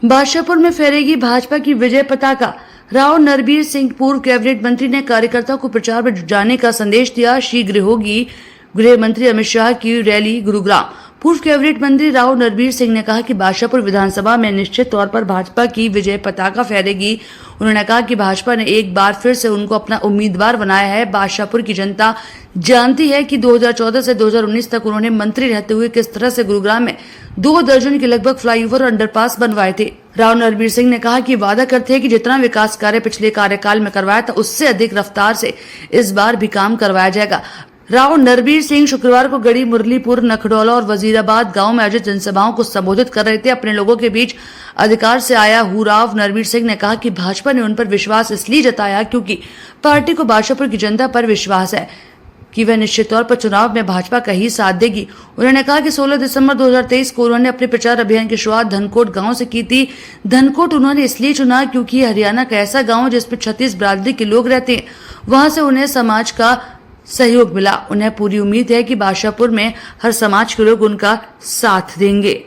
बादशाहपुर में फहरेगी भाजपा की विजय पताका। राव नरबीर सिंह पूर्व कैबिनेट मंत्री ने कार्यकर्ताओं को प्रचार में जुट जाने का संदेश दिया। शीघ्र होगी गृह मंत्री अमित शाह की रैली गुरुग्राम। पूर्व कैबिनेट मंत्री राव नरबीर सिंह ने कहा कि बादशाहपुर विधानसभा में निश्चित तौर पर भाजपा की विजय पताका फहरेगी। उन्होंने कहा कि भाजपा ने एक बार फिर से उनको अपना उम्मीदवार बनाया है। बादशाहपुर की जनता जानती है कि 2014 से 2019 तक उन्होंने मंत्री रहते हुए किस तरह से गुरुग्राम में 2 दर्जन के लगभग फ्लाईओवर और अंडरपास बनवाए थे। राव नरबीर सिंह ने कहा कि वादा करते हैं कि जितना विकास कार्य पिछले कार्यकाल में करवाया था उससे अधिक रफ्तार से इस बार भी काम करवाया जाएगा। राव नरबीर सिंह शुक्रवार को गढ़ी मुरलीपुर, नखडोला और वजीराबाद गांव में आयोजित जनसभाओं को संबोधित कर रहे थे। अपने लोगों के बीच अधिकार से आया हूं। राव नरबीर सिंह ने कहा कि भाजपा ने उन पर विश्वास इसलिए जताया क्योंकि पार्टी को बादशाहपुर की जनता पर विश्वास है कि वह निश्चित तौर पर चुनाव में भाजपा का ही साथ देगी। उन्होंने कहा कि 16 दिसंबर 2023 को उन्होंने अपने प्रचार अभियान की शुरुआत धनकोट गांव से की थी। धनकोट उन्होंने इसलिए चुना क्योंकि हरियाणा का ऐसा गांव जिसमें 36 बिरादरी के लोग रहते हैं। वहां से उन्हें समाज का सहयोग मिला। उन्हें पूरी उम्मीद है कि बादशाहपुर में हर समाज के लोग उनका साथ देंगे।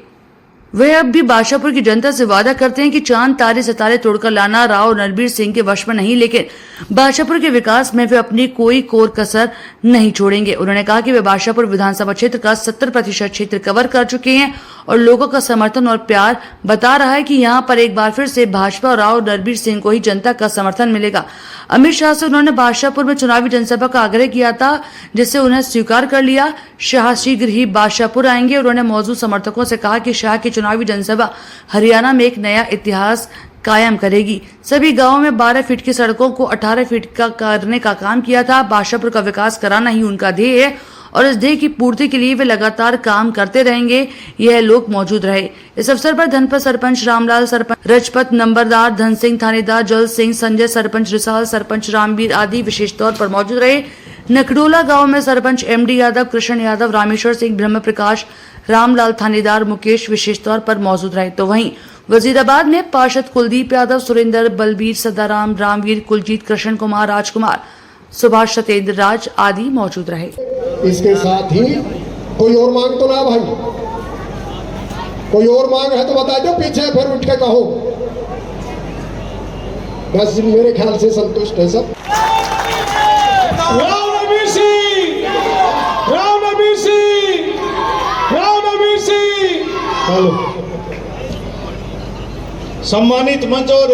वे अब भी बादशाहपुर की जनता से वादा करते हैं कि चांद तारे सितारे तोड़कर लाना राव नरबीर सिंह के वश में नहीं, लेकिन बादशाहपुर के विकास में वे अपनी कोई कोर कसर नहीं छोड़ेंगे। उन्होंने कहा कि वे बादशाहपुर विधानसभा क्षेत्र का 70% क्षेत्र कवर कर चुके हैं और लोगों का समर्थन और प्यार बता रहा है कि यहाँ पर एक बार फिर से भाजपा और राव नरबीर सिंह को ही जनता का समर्थन मिलेगा। अमित शाह से उन्होंने बादशाहपुर में चुनावी जनसभा का आग्रह किया था, जिसे उन्हें स्वीकार कर लिया। शाह शीघ्र ही बादशाहपुर आएंगे। उन्होंने मौजूद समर्थकों से कहा कि शाह की चुनावी जनसभा हरियाणा में एक नया इतिहास कायम करेगी। सभी गांवों में 12 फीट की सड़कों को 18 फीट का करने का काम किया था। बादशाहपुर का विकास कराना ही उनका ध्येय है और इस ध्येय की पूर्ति के लिए वे लगातार काम करते रहेंगे। यह लोग मौजूद रहे। इस अवसर पर धनपत सरपंच रामलाल, सरपंच रजपत नंबरदार, धन सिंह थानेदार, जल सिंह, संजय सरपंच रिसाल, सरपंच रामवीर आदि विशेष तौर पर मौजूद रहे। नखडोला गांव में सरपंच MD यादव, कृष्ण यादव, रामेश्वर सिंह, ब्रह्म प्रकाश, रामलाल थानेदार, मुकेश विशेष तौर पर मौजूद रहे। तो वहीं वजीराबाद में पार्षद कुलदीप यादव, सुरेंद्र, बलबीर, सदाराम, रामवीर, कुलजीत, कृष्ण कुमार, राजकुमार, सुभाष, सत्येंद्र राज आदि मौजूद रहे। इसके साथ ही कोई और मांग तो ना भाई, कोई और मांग है तो बता दो, पीछे फिर उठ के कहो। बस मेरे ख्याल से संतुष्ट है सब। राव नरबीर सिंह, राव नरबीर सिंह, राव नरबीर सिंह। हेलो सम्मानित मंच और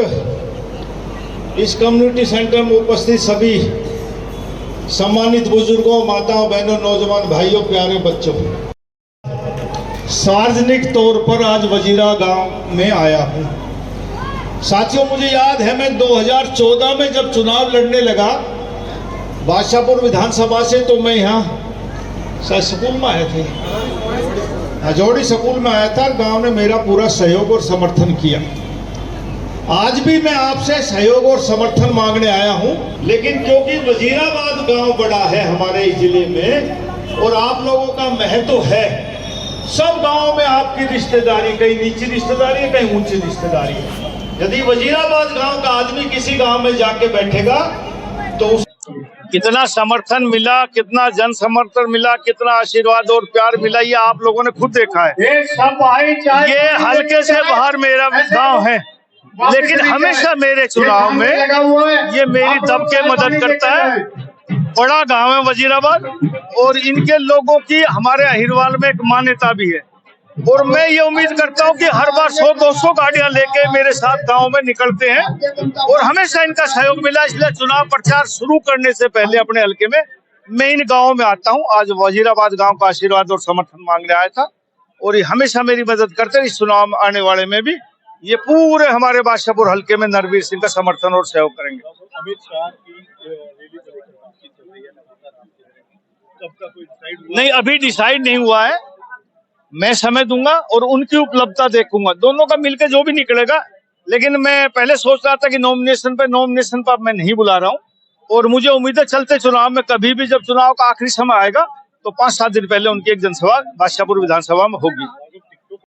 इस कम्युनिटी सेंटर में उपस्थित सभी सम्मानित बुजुर्गों, माताओं, बहनों, नौजवान भाइयों, प्यारे बच्चों, सार्वजनिक तौर पर आज वजीरा गांव में आया हूं। साथियों, मुझे याद है मैं 2014 में जब चुनाव लड़ने लगा बादशाहपुर विधानसभा से, तो मैं यहाँ स्कूल में आया था, जोड़ी स्कूल में आया था। गांव ने मेरा पूरा सहयोग और समर्थन किया। आज भी मैं आपसे सहयोग और समर्थन मांगने आया हूं, लेकिन क्योंकि वजीराबाद गांव बड़ा है हमारे इस जिले में और आप लोगों का महत्व है, सब गांवों में आपकी रिश्तेदारी, कहीं नीची रिश्तेदारी है, कहीं ऊंची रिश्तेदारी है। यदि वजीराबाद गांव का आदमी किसी गांव में जाके बैठेगा तो कितना समर्थन मिला, कितना जन समर्थन मिला, कितना आशीर्वाद और प्यार मिला, ये आप लोगों ने खुद देखा है। ये हल्के से बाहर मेरा गांव है, लेकिन हमेशा मेरे चुनाव में ये मेरी दब के मदद करता है। बड़ा गांव है वजीराबाद और इनके लोगों की हमारे अहिरवाल में एक मान्यता भी है और मैं ये उम्मीद करता हूं कि हर बार 100-200 गाड़ियां लेके मेरे साथ गांव में निकलते हैं और हमेशा इनका सहयोग मिला। इसलिए चुनाव प्रचार शुरू करने से पहले अपने हल्के में मैं इन गाँवों में आता हूँ। आज वजीराबाद गाँव का आशीर्वाद और समर्थन मांगने आया था और ये हमेशा मेरी मदद करते हैं। इस चुनाव में आने वाले में भी ये पूरे हमारे बादशाहपुर हल्के में नरबीर सिंह का समर्थन और सहयोग करेंगे। अमित शाह की नहीं, अभी डिसाइड नहीं हुआ है। मैं समय दूंगा और उनकी उपलब्धता देखूंगा, दोनों का मिलकर जो भी निकलेगा। लेकिन मैं पहले सोच रहा था कि नॉमिनेशन पर मैं नहीं बुला रहा हूं और मुझे उम्मीद है चलते चुनाव में कभी भी जब चुनाव का आखिरी समय आएगा तो 5-7 दिन पहले उनकी एक जनसभा बादशाहपुर विधानसभा में होगी।